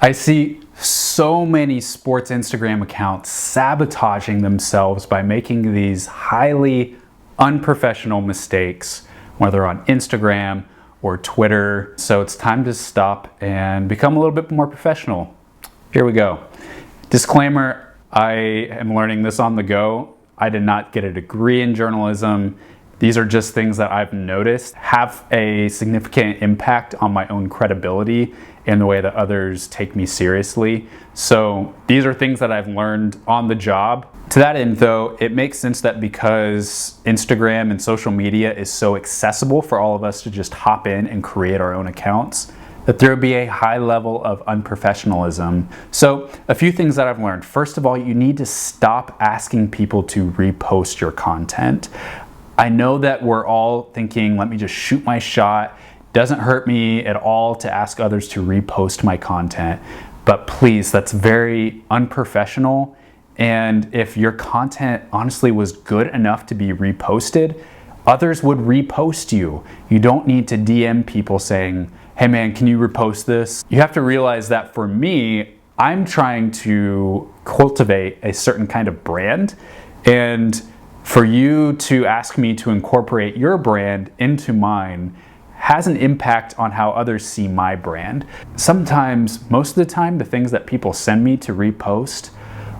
I see so many sports Instagram accounts sabotaging themselves by making these highly unprofessional mistakes, whether on Instagram or Twitter. So it's time to stop and become a little bit more professional. Here we go. Disclaimer, I am learning this on the go. I did not get a degree in journalism. These are just things that I've noticed have a significant impact on my own credibility and the way that others take me seriously. So these are things that I've learned on the job. To that end though, it makes sense that because Instagram and social media is so accessible for all of us to just hop in and create our own accounts, that there would be a high level of unprofessionalism. So a few things that I've learned. First of all, you need to stop asking people to repost your content. I know that we're all thinking, let me just shoot my shot. Doesn't hurt me at all to ask others to repost my content, but please, that's very unprofessional. And if your content honestly was good enough to be reposted, others would repost you. You don't need to DM people saying, hey man, can you repost this? You have to realize that for me, I'm trying to cultivate a certain kind of brand, and for you to ask me to incorporate your brand into mine has an impact on how others see my brand. Sometimes, most of the time, the things that people send me to repost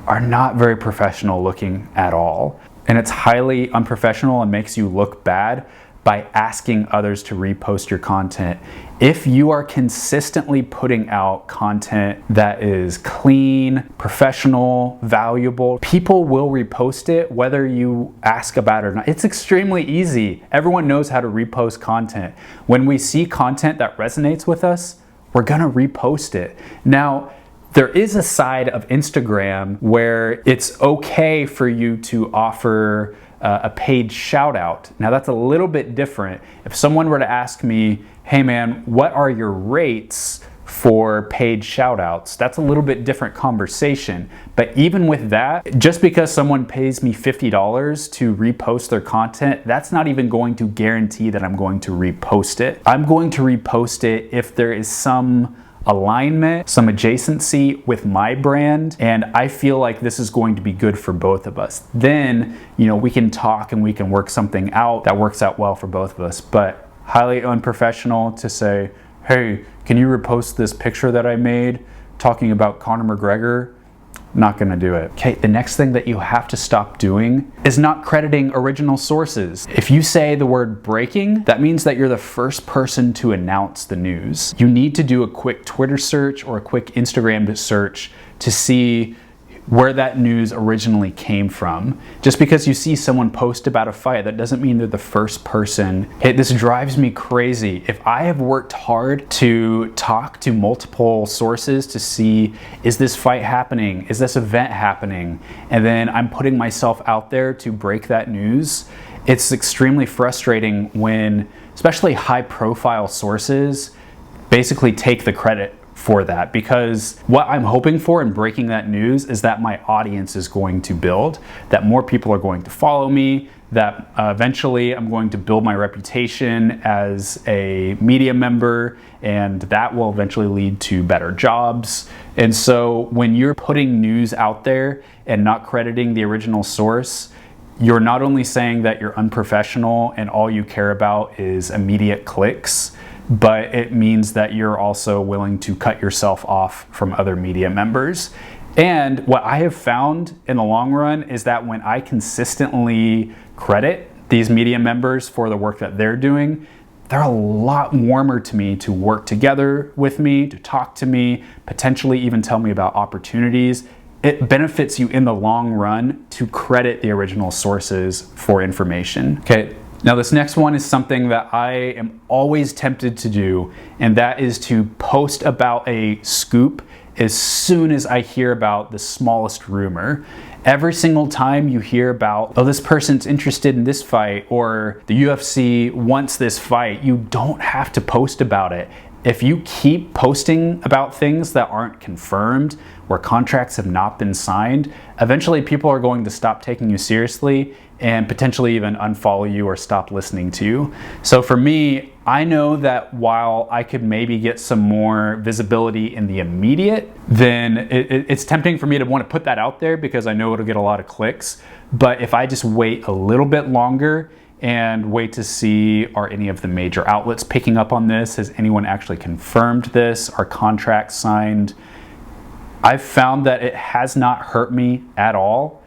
are not very professional looking at all. And it's highly unprofessional and makes you look bad by asking others to repost your content. If you are consistently putting out content that is clean, professional, valuable, people will repost it whether you ask about it or not. It's extremely easy. Everyone knows how to repost content. When we see content that resonates with us, we're gonna repost it. Now, there is a side of Instagram where it's okay for you to offer a paid shout out. Now that's a little bit different. If someone were to ask me, hey man, what are your rates for paid shout outs? That's a little bit different conversation. But even with that, just because someone pays me $50 to repost their content, that's not even going to guarantee that I'm going to repost it. I'm going to repost it if there is some alignment, some adjacency with my brand, and I feel like this is going to be good for both of us. Then, we can talk and we can work something out that works out well for both of us. But highly unprofessional to say, hey, can you repost this picture that I made talking about Conor McGregor? Not gonna do it. Okay, the next thing that you have to stop doing is not crediting original sources. If you say the word breaking, that means that you're the first person to announce the news. You need to do a quick Twitter search or a quick Instagram search to see where that news originally came from. Just because you see someone post about a fight, that doesn't mean they're the first person. Hey, this drives me crazy. If I have worked hard to talk to multiple sources to see, is this fight happening? Is this event happening? And then I'm putting myself out there to break that news. It's extremely frustrating when, especially high profile sources, basically take the credit for that, because what I'm hoping for in breaking that news is that my audience is going to build, that more people are going to follow me, that eventually I'm going to build my reputation as a media member, and that will eventually lead to better jobs. And so when you're putting news out there and not crediting the original source, you're not only saying that you're unprofessional and all you care about is immediate clicks, but it means that you're also willing to cut yourself off from other media members. And what I have found in the long run is that when I consistently credit these media members for the work that they're doing, they're a lot warmer to me to work together with me, to talk to me, potentially even tell me about opportunities. It benefits you in the long run to credit the original sources for information. Okay. Now this next one is something that I am always tempted to do, and that is to post about a scoop as soon as I hear about the smallest rumor. Every single time you hear about, oh, this person's interested in this fight, or the UFC wants this fight, you don't have to post about it. If you keep posting about things that aren't confirmed, where contracts have not been signed, eventually people are going to stop taking you seriously and potentially even unfollow you or stop listening to you. So for me, I know that while I could maybe get some more visibility in the immediate, then it's tempting for me to want to put that out there because I know it'll get a lot of clicks. But if I just wait a little bit longer and wait to see, are any of the major outlets picking up on this? Has anyone actually confirmed this? Are contracts signed? I've found that it has not hurt me at all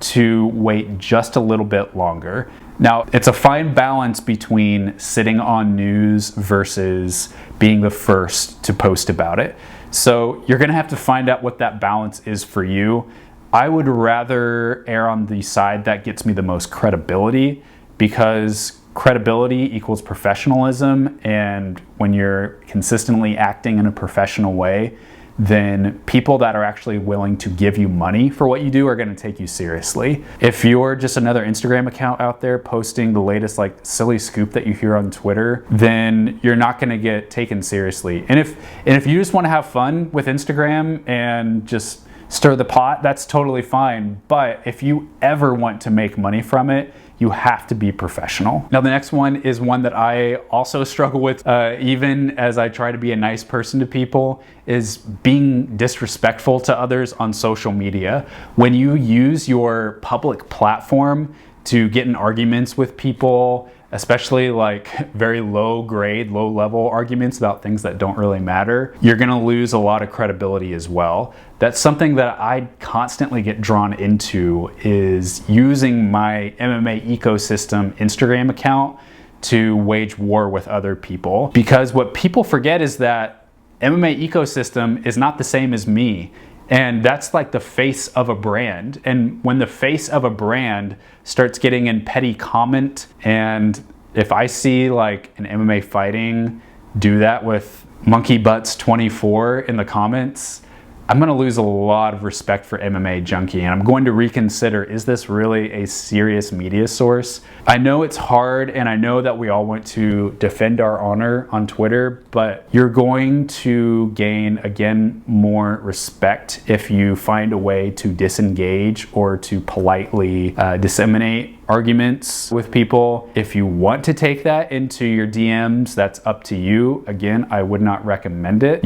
to wait just a little bit longer. Now, it's a fine balance between sitting on news versus being the first to post about it. So you're gonna have to find out what that balance is for you. I would rather err on the side that gets me the most credibility, because credibility equals professionalism, and when you're consistently acting in a professional way, then people that are actually willing to give you money for what you do are going to take you seriously. If you're just another Instagram account out there posting the latest like silly scoop that you hear on Twitter, then you're not going to get taken seriously. And if you just want to have fun with Instagram and just stir the pot, that's totally fine. But if you ever want to make money from it, you have to be professional. Now, the next one is one that I also struggle with, even as I try to be a nice person to people, is being disrespectful to others on social media. When you use your public platform to get in arguments with people, especially like very low grade, low level arguments about things that don't really matter, you're gonna lose a lot of credibility as well. That's something that I constantly get drawn into, is using my MMA ecosystem Instagram account to wage war with other people. Because what people forget is that MMA ecosystem is not the same as me. And that's like the face of a brand. And when the face of a brand starts getting in petty comment, and if I see like an MMA fighting do that with Monkey Butts 24 in the comments, I'm gonna lose a lot of respect for MMA Junkie, and I'm going to reconsider, is this really a serious media source? I know it's hard, and I know that we all want to defend our honor on Twitter, but you're going to gain, again, more respect if you find a way to disengage or to politely disseminate arguments with people. If you want to take that into your DMs, that's up to you. Again, I would not recommend it.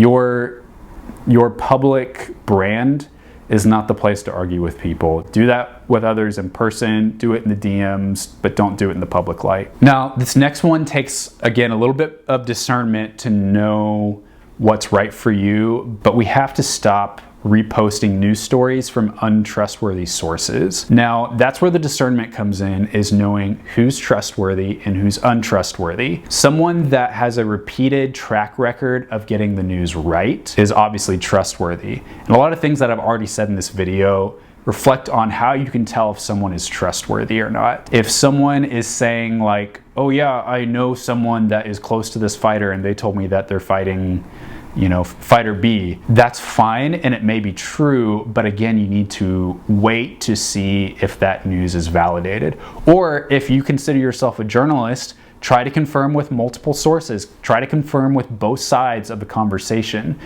Your public brand is not the place to argue with people. Do that with others in person, do it in the DMs, but don't do it in the public light. Now, this next one takes, again, a little bit of discernment to know what's right for you, but we have to stop reposting news stories from untrustworthy sources. Now, that's where the discernment comes in, is knowing who's trustworthy and who's untrustworthy. Someone that has a repeated track record of getting the news right is obviously trustworthy. And a lot of things that I've already said in this video reflect on how you can tell if someone is trustworthy or not. If someone is saying like, oh yeah, I know someone that is close to this fighter and they told me that they're fighting, you know, fighter B, that's fine and it may be true, but again, you need to wait to see if that news is validated. Or if you consider yourself a journalist, try to confirm with multiple sources, try to confirm with both sides of the conversation.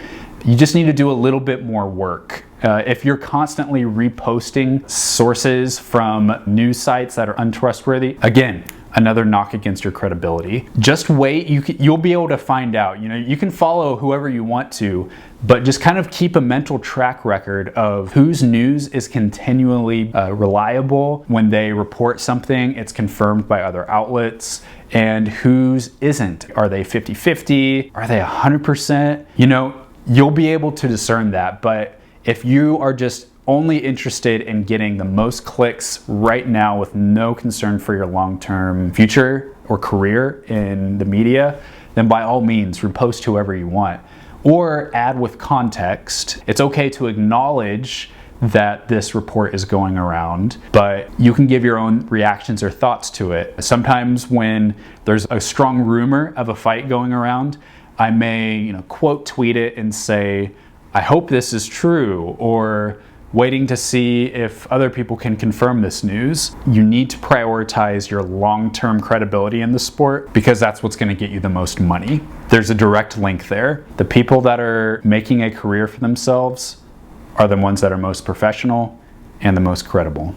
You just need to do a little bit more work. If you're constantly reposting sources from news sites that are untrustworthy, again, another knock against your credibility. Just wait, you'll be able to find out. You know, you can follow whoever you want to, but just kind of keep a mental track record of whose news is continually reliable. When they report something, it's confirmed by other outlets, and whose isn't. Are they 50-50? Are they 100%? You know, you'll be able to discern that, but if you are just only interested in getting the most clicks right now with no concern for your long-term future or career in the media, then by all means, repost whoever you want. Or add with context. It's okay to acknowledge that this report is going around, but you can give your own reactions or thoughts to it. Sometimes when there's a strong rumor of a fight going around, I may, quote tweet it and say, I hope this is true, or waiting to see if other people can confirm this news. You need to prioritize your long-term credibility in the sport, because that's what's going to get you the most money. There's a direct link there. The people that are making a career for themselves are the ones that are most professional and the most credible.